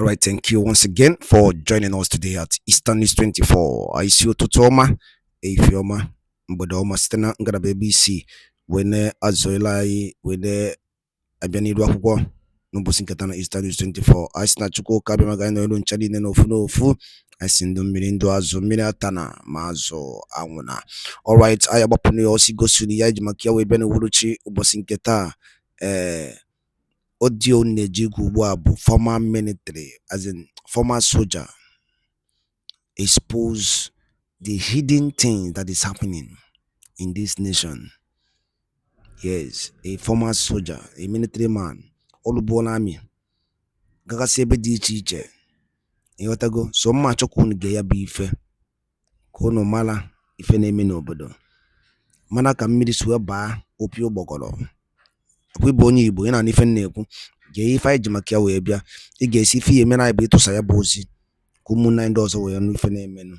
All right, thank you once again for joining us today at Eastern News 24. I see you Totoma, Afioma, Mbodoma Stena, Ngada BBC, when Azoila, when Abani Dwako, Nubusinkatana Eastern News 24. I snatch Kabimagano, Chadi, no fu. I send them Minindo Azumina Tana, Mazo, Awuna. All right, I abapuni also go to the Yajimakia with Benuruchi, Ubosinketa, audio Nejigu Wabu, former military, as in former soldier, expose the hidden thing that is happening in this nation. Yes, a former soldier, a military man, Oluborn Army, Gaga Sebe di Chiche, Yotago, so much okun geya bife, Kono Mala, if a name no bodo. Manaka midis ba opio bogolo. We boni ibu, and if a nebu, gay if I jimakia webia, it gets if he mena be to say a bozy. Kumu 9 doors away and if a name.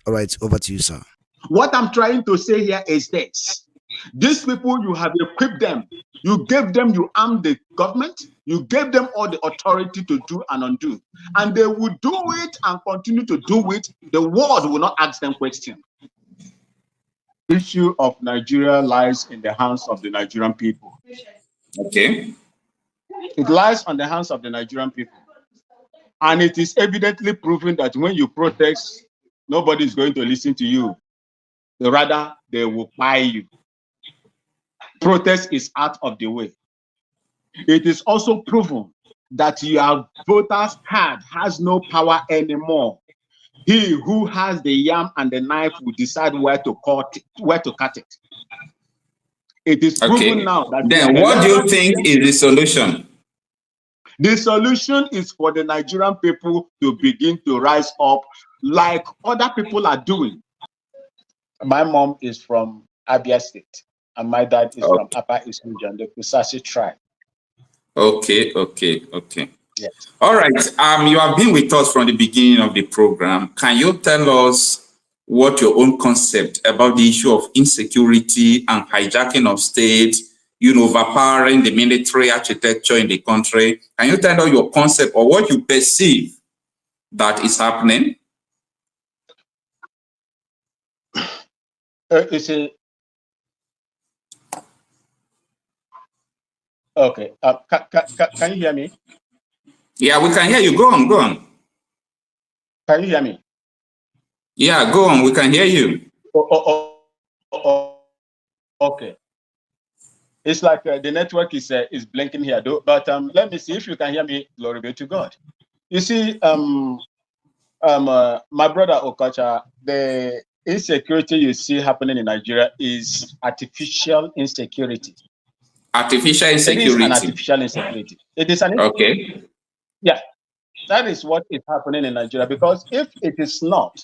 All right, over to you, sir. What I'm trying to say here is this. These people, you have equipped them. You gave them, you armed the government. You gave them all the authority to do and undo. And they will do it and continue to do it. The world will not ask them questions. The issue of Nigeria lies in the hands of the Nigerian people. Okay. It lies on the hands of the Nigerian people. And it is evidently proven that when you protest, nobody is going to listen to you. Rather, they will buy you. Protest is out of the way. It is also proven that your voters' card has no power anymore. He who has the yam and the knife will decide where to cut it. It is proven now that. Then, what do you think is the solution? The solution is for the Nigerian people to begin to rise up like other people are doing. My mom is from Abia State, and my dad is from Upper East Region, the Kusasi tribe. Okay. Yes. All right. You have been with us from the beginning of the program. Can you tell us what your own concept about the issue of insecurity and hijacking of state, overpowering the military architecture in the country? Can you tell us your concept or what you perceive that is happening? Okay. Can you hear me? Yeah, we can hear you. Go on. Can you hear me? Yeah, go on. We can hear you. Okay. It's like the network is blinking here, though. But let me see if you can hear me. Glory be to God. You see, my brother Okacha, the insecurity you see happening in Nigeria is artificial insecurity. Artificial insecurity. It is an artificial insecurity. It is an okay. Yeah, that is what is happening in Nigeria. Because if it is not,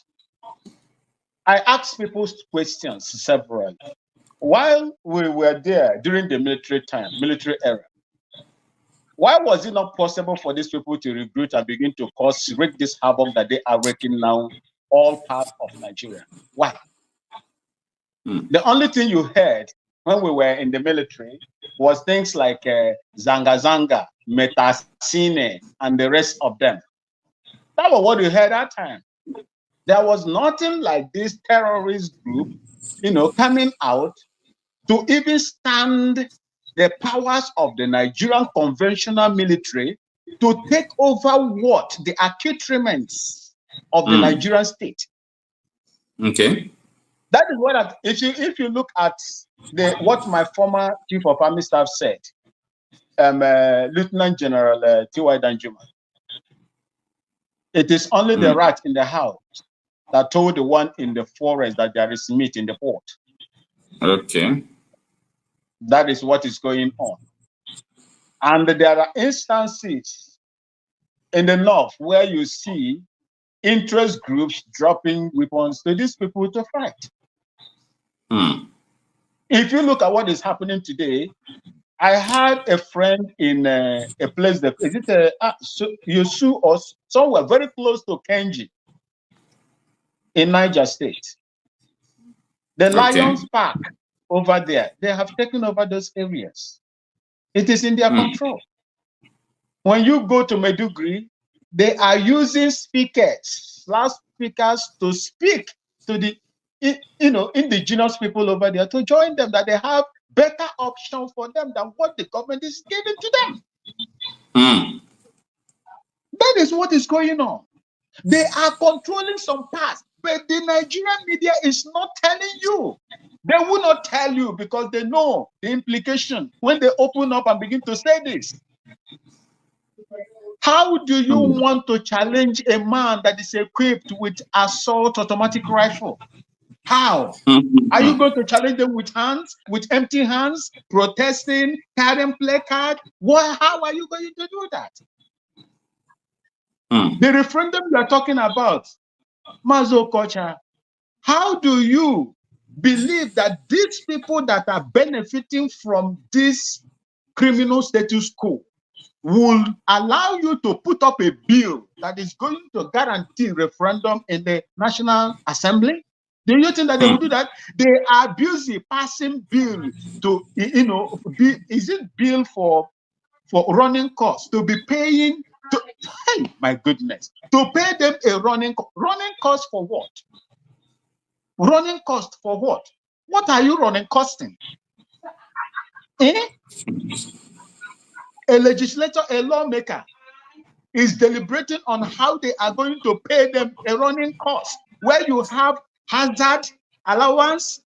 I ask people questions several. While we were there during the military era, why was it not possible for these people to recruit and begin to wreak this havoc that they are wreaking now all parts of Nigeria? Why? The only thing you heard when we were in the military was things like Zanga Zanga, Metasine, and the rest of them. That was what you heard that time. There was nothing like this terrorist group, coming out to even stand the powers of the Nigerian conventional military to take over the accoutrements of the Nigerian state. Okay. That is what if you look at what my former chief of army staff said, Lieutenant General T.Y. Danjuma, it is only the rat in the house that told the one in the forest that there is meat in the pot. Okay. That is what is going on. And there are instances in the north where you see interest groups dropping weapons to these people to fight. If you look at what is happening today, I had a friend in a place that is it Yosu or somewhere very close to Kenji in Niger State. The Lions Park over there, they have taken over those areas. It is in their control. When you go to Maiduguri, they are using speakers, loudspeakers, to speak to the indigenous people over there, to join them, that they have better options for them than what the government is giving to them. That is what is going on. They are controlling some parts, but the Nigerian media is not telling you. They will not tell you because they know the implication when they open up and begin to say this. How do you want to challenge a man that is equipped with assault automatic rifle? How? Are you going to challenge them with hands, with empty hands, protesting, carrying placard? How are you going to do that? The referendum you are talking about, Mazo Kocha, how do you believe that these people that are benefiting from this criminal status quo will allow you to put up a bill that is going to guarantee referendum in the National Assembly? Do you think that they will do that? They are busy passing bill to, is it bill for running costs, to be paying, hey, my goodness, to pay them a running cost for what? Running cost for what? What are you running costing? A legislator, a lawmaker is deliberating on how they are going to pay them a running cost, where you have hazard allowance,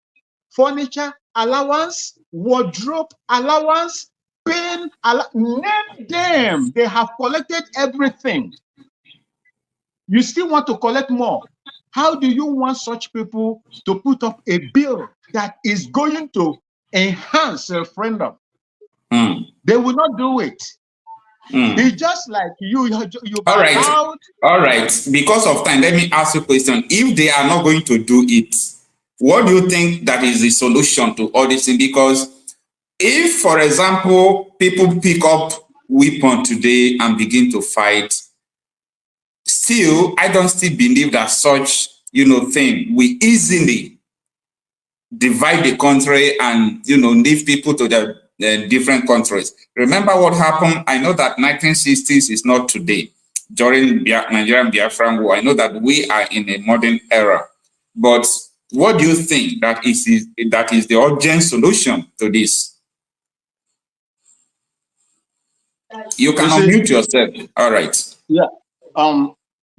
furniture allowance, wardrobe allowance, pen name them. They have collected everything. You still want to collect more. How do you want such people to put up a bill that is going to enhance referendum? They will not do it. It's just like you all right. Because of time, let me ask you a question. If they are not going to do it, what do you think that is the solution to all this thing? Because if, for example, people pick up weapon today and begin to fight, still, I don't still believe that such, thing we easily divide the country and, leave people to the different countries. Remember what happened? I know that 1960s is not today. During Nigerian BIAFRA war, I know that we are in a modern era. But what do you think that is the urgent solution to this? You can unmute yourself. All right. Yeah.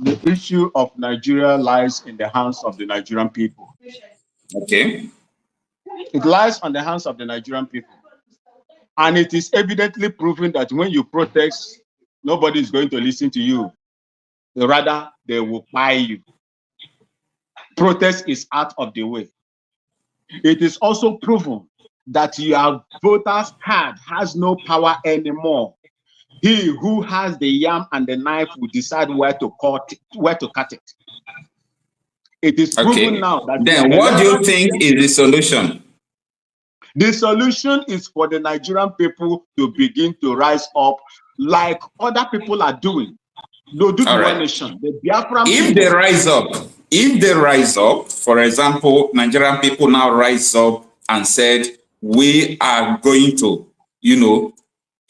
The issue of Nigeria lies in the hands of the Nigerian people. Okay. It lies on the hands of the Nigerian people. And it is evidently proven that when you protest, nobody is going to listen to you. Rather, they will buy you. Protest is out of the way. It is also proven that your voters' card has no power anymore. He who has the yam and the knife will decide where to cut it. It is proven now that. Then what do you think is the solution? The solution is for the Nigerian people to begin to rise up like other people are doing. No, do the one nation. The Biafran if they rise up, for example, Nigerian people now rise up and said, we are going to,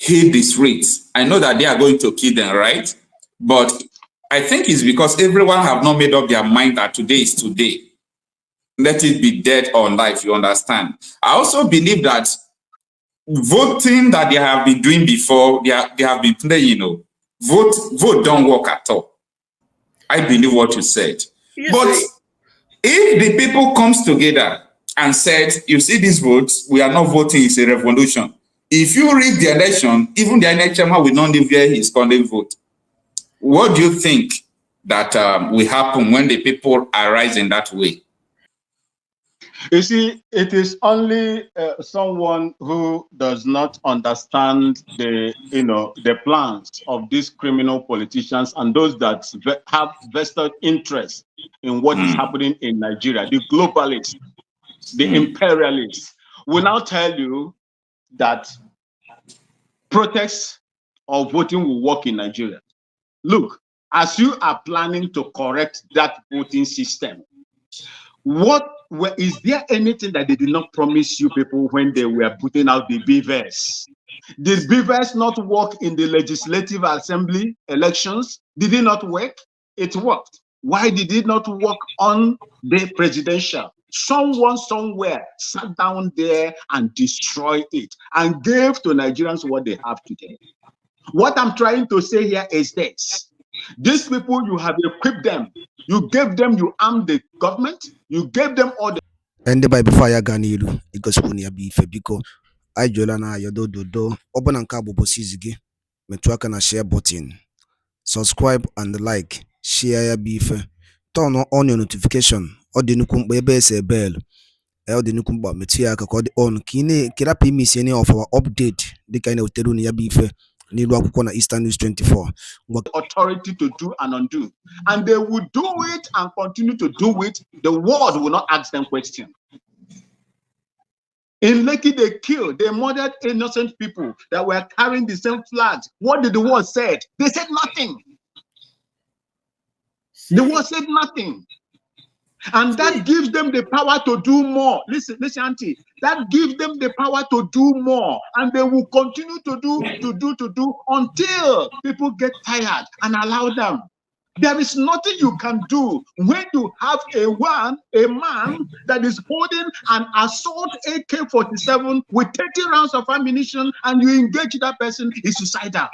hit the streets. I know that they are going to kill them, right? But I think it's because everyone have not made up their mind that today is today. Let it be dead or alive, you understand? I also believe that voting that they have been doing before, they have been playing, vote don't work at all. I believe what you said. But if the people comes together and said, you see these votes, we are not voting, it's a revolution. If you read the election, even the INEC chairman will not leave here his condemned vote. What do you think that will happen when the people arise in that way? You see, it is only someone who does not understand the plans of these criminal politicians and those that have vested interest in what is happening in Nigeria, the globalists, the imperialists, will now tell you that protests or voting will work in Nigeria. Look, as you are planning to correct that voting system, is there anything that they did not promise you people when they were putting out the beavers? Did Beavers not work in the Legislative Assembly elections? Did it not work? It worked. Why did it not work on the presidential? Someone somewhere sat down there and destroyed it and gave to Nigerians what they have today. What I'm trying to say here is this. These people, you have equipped them. You gave them, you armed the government. You gave them all the... And by before I got you, it goes when you be because I Jolana Yodo open and cabo bosizigi. Metwaka na share button. Subscribe and like. Share ya beef. Turn on your notification. Or the nukum bebe se bell. El the nukumba metia kakodi on. Kine kirapi miss any of our update. The kind of terun ya beef. Niluakukona Eastern News 24. Authority to do and undo. And they will do it and continue to do it. The world will not ask them questions. In Lekki, they killed, they murdered innocent people that were carrying the same flags. What did the world say? They said nothing. The world said nothing. And that gives them the power to do more. Listen, Auntie. That gives them the power to do more. And they will continue to do until people get tired and allow them. There is nothing you can do when you have a man that is holding an assault AK-47 with 30 rounds of ammunition and you engage that person, is suicidal.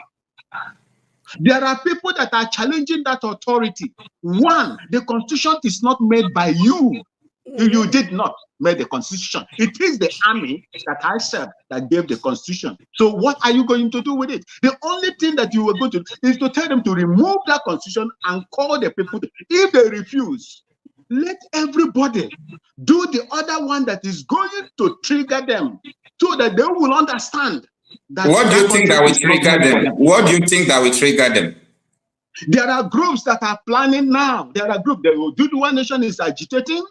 There are people that are challenging that authority. One, the constitution is not made by you. You did not make the constitution. It is the army that I serve that gave the constitution. So what are you going to do with it? The only thing that you were going to do is to tell them to remove that constitution and call the people. If they refuse, let everybody do the other one that is going to trigger them so that they will understand. What do you think that will trigger them? What do you think that will trigger them? There are groups that are planning now. There are groups. The One Nation is agitating.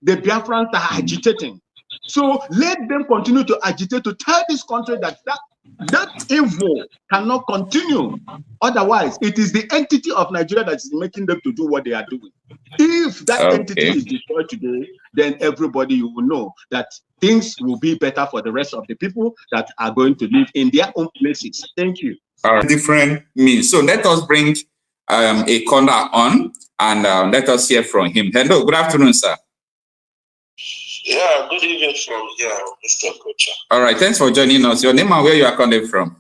The Biafrans are agitating. So let them continue to agitate to tell this country that evil cannot continue. Otherwise, it is the entity of Nigeria that is making them to do what they are doing. If that entity is destroyed today, then everybody will know that things will be better for the rest of the people that are going to live in their own places. Thank you. Different means. So let us bring a caller on and let us hear from him. Hello, good afternoon, sir. Yeah, good evening from here, Mr. Kocha. All right, thanks for joining us. Your name and where you are calling from?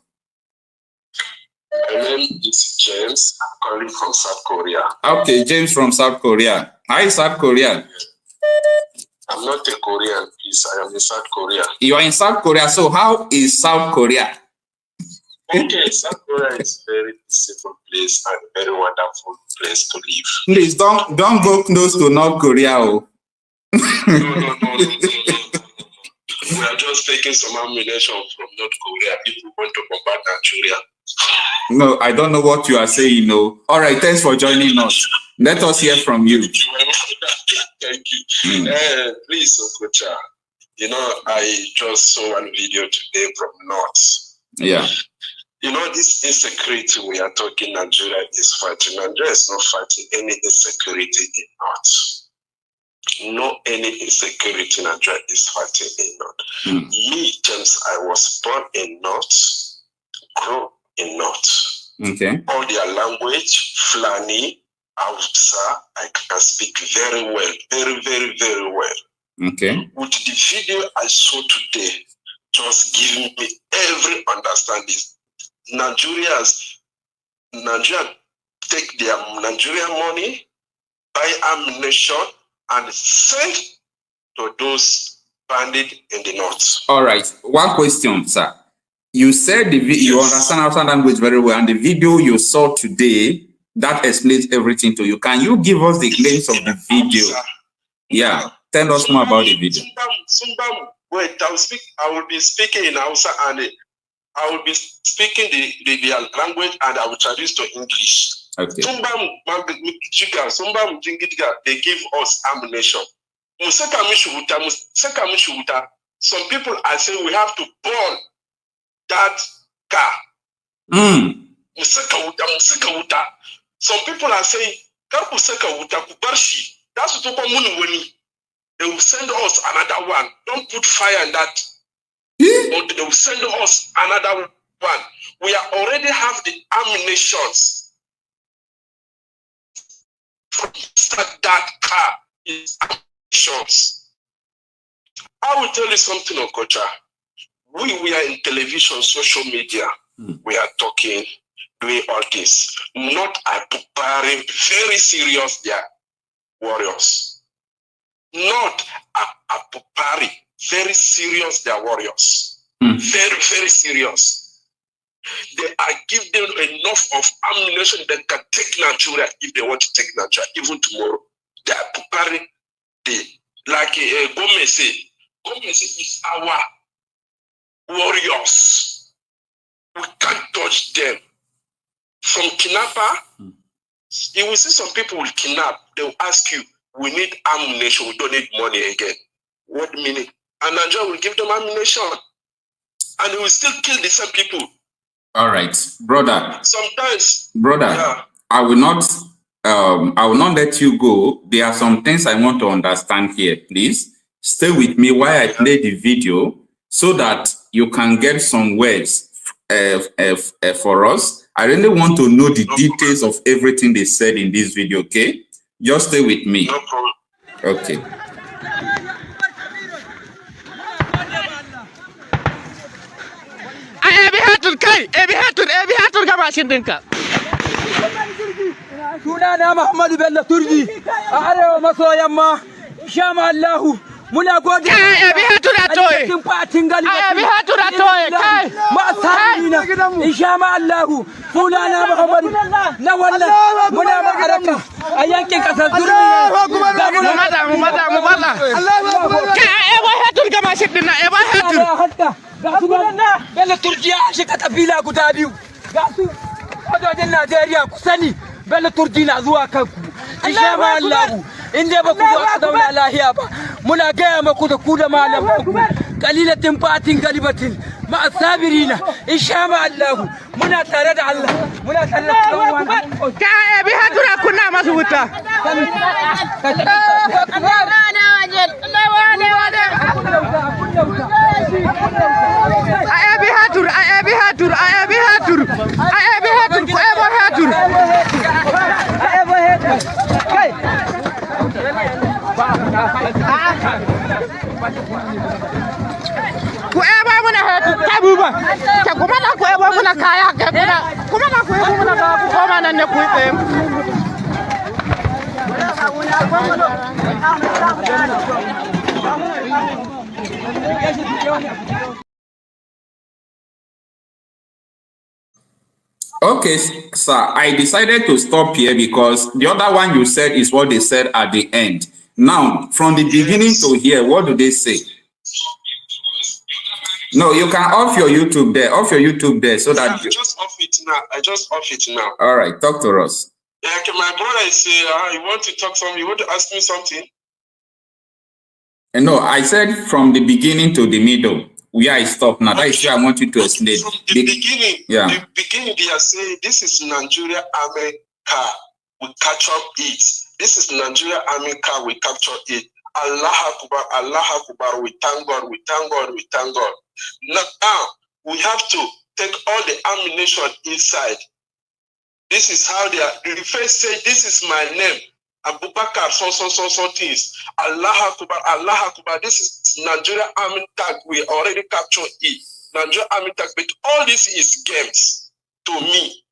My name is James. I'm calling from South Korea. Okay, James from South Korea. Hi, South Korea. I'm not a Korean, please. I am in South Korea. You are in South Korea. So how is South Korea? Okay, South Korea is a very peaceful place and a very wonderful place to live. Please don't go close to North Korea. Oh. No. We are just taking some ammunition from North Korea. People want to bombard Nigeria. No, I don't know what you are saying. No. All right, thanks for joining us. Let us hear from you. Thank you. Please, Okocha, I just saw one video today from North. Yeah. This insecurity we are talking Nigeria is fighting. Nigeria is not fighting any insecurity in North. No any insecurity Nigeria is fighting in North. Me, James, I was born in North, grew in North. Okay. All their language, Fulani, Hausa, I can speak very well, very, very, very well. Okay. With the video I saw today, just giving me every understanding. Nigeria take their Nigerian money, buy ammunition, and send to those bandits in the North. All right. One question, sir. You said you understand Hausa language very well, and the video you saw today, that explains everything to you. Can you give us the glimpse of the video? Yeah. Tell us more about the video. Wait, I will be speaking in Hausa and I will be speaking their language and I will traduce to English. Okay. They give us ammunition. Some people are saying we have to burn that car. Some people are saying, that's what they will send us another one. Don't put fire in that. But they will send us another one. We already have the ammunitions. That car is ammunitions. I will tell you something, Okocha. We are in television, social media. We are talking, doing all this. Not preparing very serious their warriors. Not preparing very serious their warriors. Very, very serious. They are giving them enough of ammunition that can take Nigeria if they want to take Nigeria, even tomorrow. They are preparing like Gomez said. Gomez is our warriors. We can't touch them. From kidnapper, you will see some people will kidnap. They will ask you, we need ammunition, we don't need money again. What meaning? And Nigeria will give them ammunition. And they will still kill the same people. All right, brother. Sometimes, brother, yeah. I will not let you go. There are some things I want to understand here. Please stay with me while I play the video so that you can get some words for us. I really want to know the details of everything they said in this video. Okay, just stay with me. No problem. Okay. sunana Muhammadu Bello Turji a arewa maso yamma insha Allah muna gode cikin fatin galiba insha Allah sunana Muhammadu na wannan muna makaraka a yankin kasar Turji Bello Turji ya shiga kabila guda biyu ga su wajen Najeriya ku sani Bello Turji na zuwa kanku insha Allah in dai ba ku zo ku zauna lahiya ba muna gaya maku da ku da malamanku kalilatin fatin galibatin ma sabirina insha Allah muna tare da Allah muna tare da Allah ka bi hadura kunna masu wuta ayabi hatur ko ebo hatur kai ku ebo muna hatur tabuba ta kuma na ku ebo muna kaya ga kuma na ku ebo muna ba ku koma nan ne ku yi Okay, sir, I decided to stop here because the other one you said is what they said at the end. Now, from the beginning to here, what do they say? No, you can off your YouTube there. Off your YouTube there so that I just off it now. I just off it now. All right, talk to us. Yeah, okay, my brother is you want to talk something? You want to ask me something? No, I said from the beginning to the middle. Where I stop now. That is where I want you to explain. From the beginning, yeah. The beginning they are saying this is Nigeria Army car. We capture it. This is Nigeria Army car. We capture it. Allah Akbar, Allah Akbar. We thank God. We thank God. We thank God. Now we have to take all the ammunition inside. This is how they are. The first say, "This is my name." Abubakar, so things. Allah Akbar, Allah Akbar. This is Nigeria Army tag. We already captured it. Nigeria Army tag, but all this is games to me.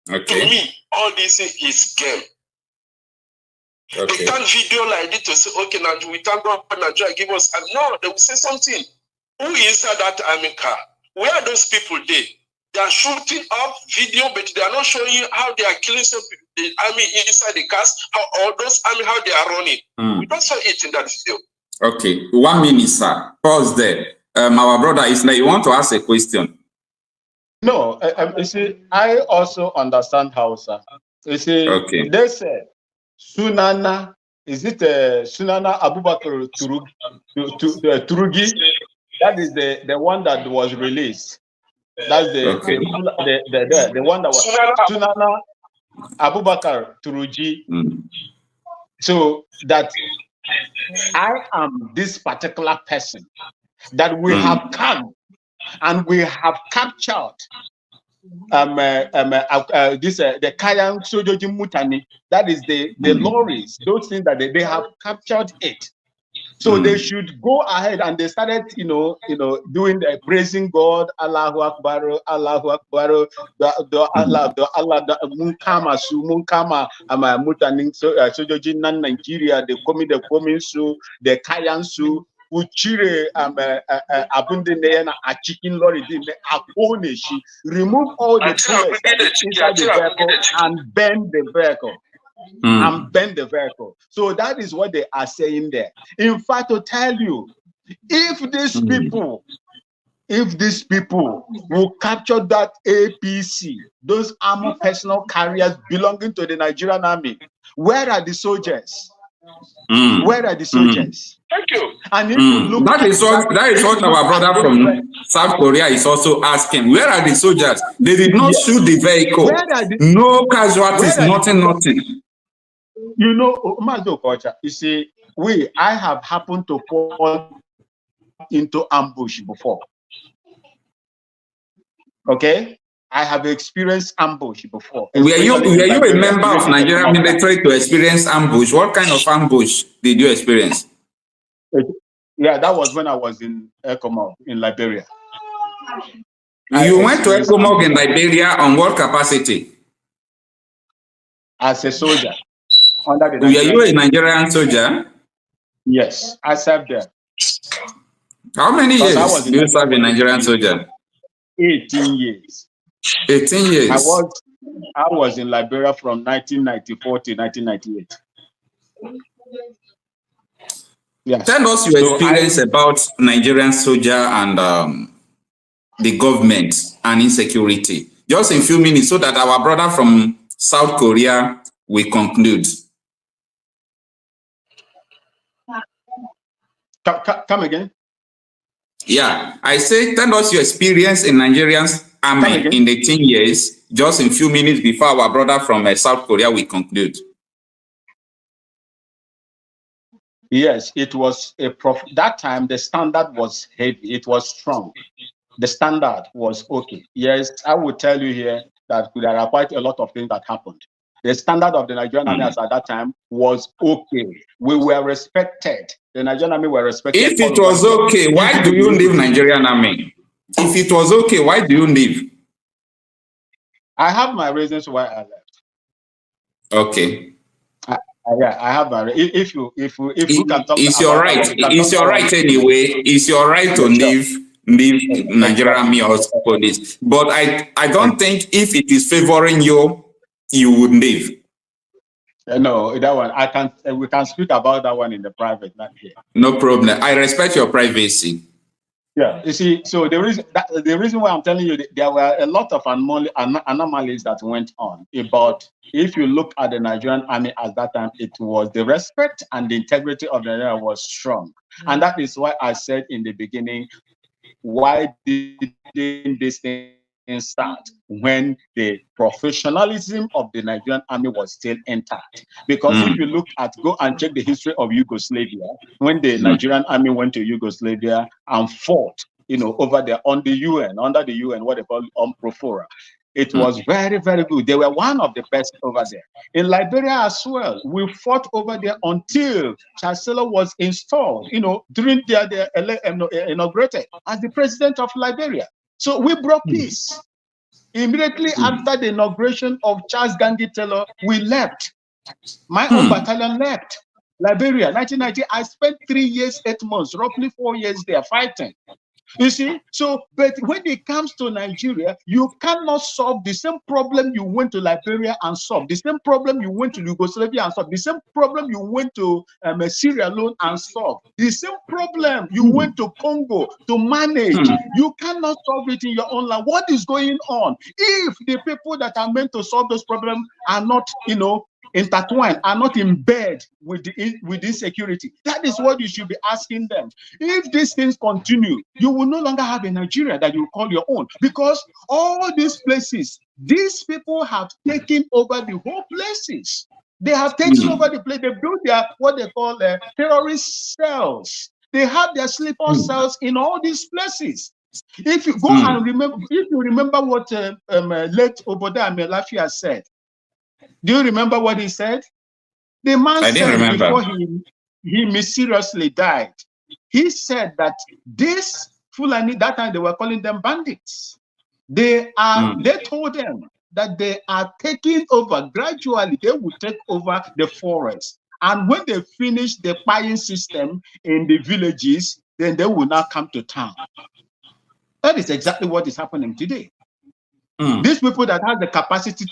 Okay. To me, all this is game. Okay. They can't video like this to say, okay, now we thank God for Nigeria give us. And no, they will say something. Who is inside that army car? Where are those people there? They are shooting up video, but they are not showing you how they are killing some people. The army inside the cars, how all those army, how they are running. We don't saw it in that video. Okay, 1 minute, sir. Pause there. Our brother Isla, you want to ask a question? No, you see, I also understand Hausa. You see, okay. They said, Sunana, is it Sunana Abubakar Turugi? That is the one that was released. That's the one that was Sunana Abubakar Turuji. So that I am this particular person that we have come and we have captured the Kayan Sojoji Mutani, that is the lorries, those things that they have captured it. So they should go ahead, and they started, doing the praising God, Allahu Akbar, Allahu Akbar, Allah, Munkama Su, Munkama, Mutani, Sojoji Nan Nigeria, the Komi Su, the Kayan Su, Uchire abundene a chicken lorry din akonishi, remove all the pillars inside the vehicle and bend the vehicle. And bend the vehicle. So that is what they are saying there. In fact, to tell you, if these people will capture that APC, those armored personal carriers belonging to the Nigerian army, where are the soldiers? Where are the soldiers? Thank you. And if you look, that is what our brother from South Korea is also asking. Where are the soldiers? They did not shoot the vehicle. No casualties, nothing. You know, Mazo Kocha, you see, I have happened to fall into ambush before. Okay? I have experienced ambush before. Were you a member of Nigerian military to experience ambush? What kind of ambush did you experience? Yeah, that was when I was in Ecomog in Liberia. You went to Ecomog in Liberia on what capacity? As a soldier. Were you a Nigerian soldier? Yes, I served there. How many years did you serve a Nigerian soldier? 18 years. 18 years. I was in Liberia from 1994 to 1998. Yes. Tell us your experience about Nigerian soldier and the government and insecurity. Just in a few minutes, so that our brother from South Korea will conclude. Come again? Yeah, I say tell us your experience in Nigerian army in the 10 years, just in a few minutes before our brother from South Korea will conclude. Yes, it was that time the standard was heavy, it was strong. The standard was okay. Yes, I will tell you here that there are quite a lot of things that happened. The standard of the Nigerian army at that time was okay. We were respected. The Nigerian army were respected. If it was okay, why do you leave Nigerian army? If it was okay, why do you leave? I have my reasons why I left. Okay. Yeah, I have my. If you can talk. It's your right. It's your right anyway. It's your right to leave Nigerian army or police. But I don't think if it is favoring you, you would leave. No, that one I can't. We can speak about that one in the private, not here. No problem. I respect your privacy. Yeah, you see, so the reason why I'm telling you, there were a lot of anomalies that went on. But if you look at the Nigerian army at that time, it was the respect and the integrity of the Nigerian was strong, and that is why I said in the beginning, why didn't this thing start when the professionalism of the Nigerian army was still intact? Because if you look at, go and check the history of Yugoslavia, when the Nigerian army went to Yugoslavia and fought, over there under the UN, what they call Profora. It was very, very good. They were one of the best over there. In Liberia as well, we fought over there until Chancellor was installed, during their inaugurated as the president of Liberia. So we brought peace. Immediately after the inauguration of Charles Gandhi Taylor, we left. My own battalion left Liberia, 1990. I spent 3 years, 8 months, roughly 4 years there fighting. You see, so, but when it comes to Nigeria, you cannot solve the same problem you went to Liberia and solve, the same problem you went to Yugoslavia and solve, the same problem you went to Sierra Leone and solve, the same problem you went to Congo to manage. You cannot solve it in your own land. What is going on? If the people that are meant to solve those problems are not, intertwined, are not in bed with insecurity, that is what you should be asking them. If these things continue, you will no longer have a Nigeria that you call your own, because all these places, these people have taken over the whole places. They have taken over the place. They built their what they call terrorist cells. They have their sleeper cells in all these places. If you go and remember, if you remember what late Oboda Amelafia said, do you remember what he said? The man said before he mysteriously died, he said that this Fulani, that time they were calling them bandits. They told them that they are taking over gradually. They will take over the forest, and when they finish the buying system in the villages, then they will now come to town. That is exactly what is happening today. These people that have the capacity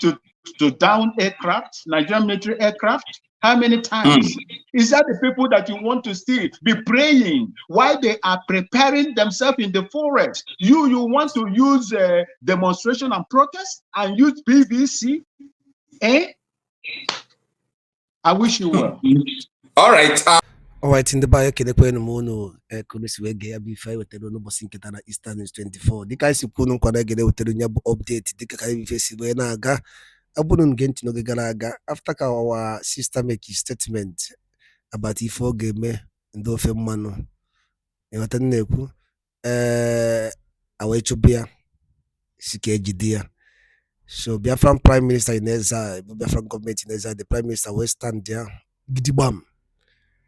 to down aircraft, Nigerian military aircraft, how many times? Is that the people that you want to see be praying while they are preparing themselves in the forest? You want to use demonstration and protest and use BBC? Eh? I wish you well. All right. Alright, in the bio kedekwe mono kunisi wege ya bifa wetero no bosi nketa na Eastern News 24. Dika isi kunu kwa na gede wetero nyabu update dika ka bifa si we na aga abunu ngenti no gegara aga after ka our sister make a statement about ifo game ndo fe mmanu yota nneku awe chobia sike jidia. So Biafran Prime Minister in exile, Biafran government in exile, the Prime Minister will stand there gidibam.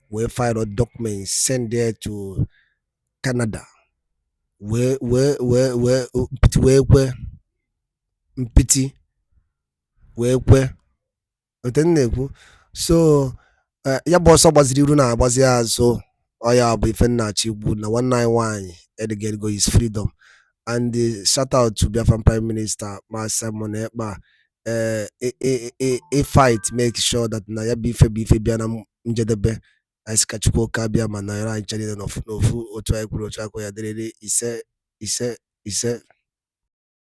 We file a document, send there to Canada. Where mpiti so ya boss baziri na bazia so oya bu ife na chibu na 191 edegel go his freedom. And shout out to Biafran Prime Minister Ma Simon Ekpa. A fight make sure that na ya bife biana njedebe asikachukua kabia manara nchani no otu aikuru otu akoya derere ise